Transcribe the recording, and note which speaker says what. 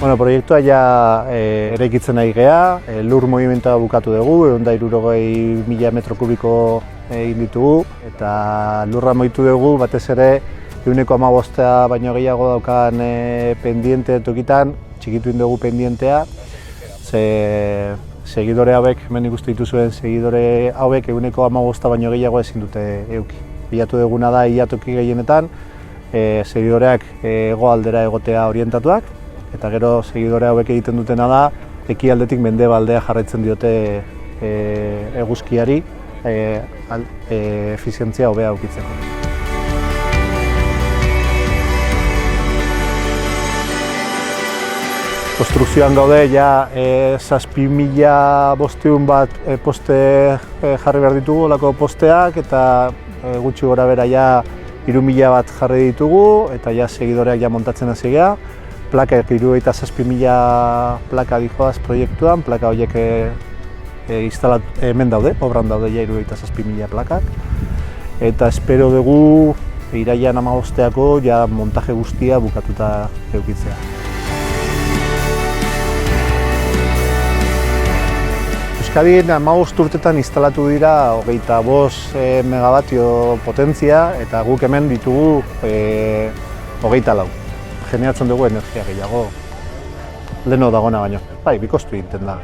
Speaker 1: Bueno, proiektua ja eraikitzen ari gea, lur mugimentua bukatu dugu, 160.000 metro kubiko egin ditugu, eta lurra moitu dugu, batez ere 1,5 baino gehiago daukan pendiente tokitan, txikitu dugu pendientea, ze segidore hauek, hemen ikustu dituzuen segidore hauek 1,5 baino gehiago ezin dute eduki. Bilatu duguna da ia toki gehienetan, segidoreak hegoaldera egotea orientatuak, eta gero segidore hauek egiten dutena da ekialdetik mendebaldea jarraitzen diote eguzkiari efizientzia hobea aurkitzeko. Konstrukzioan gaude, ja 7.500 bat poste jarri behar ditugu, olako posteak, eta gutxi gora bera ja 3.000 bat jarri ditugu, eta ja segidoreak ja montatzen hasi gea. Plaka 67.000 plaka dijoaz proiektuan, plaka horiek hemen daude, obran daude ja 67.000 plakak. Eta espero dugu irailean 15eako ja montaje guztia bukatuta edukitzea. Euskadin 15 urtetan instalatu dira 25 megabatio potentzia, eta guk hemen ditugu 24. Generatzen dugu energia gehiago, leheno dagona baino. Bai, bikoiztu egiten da.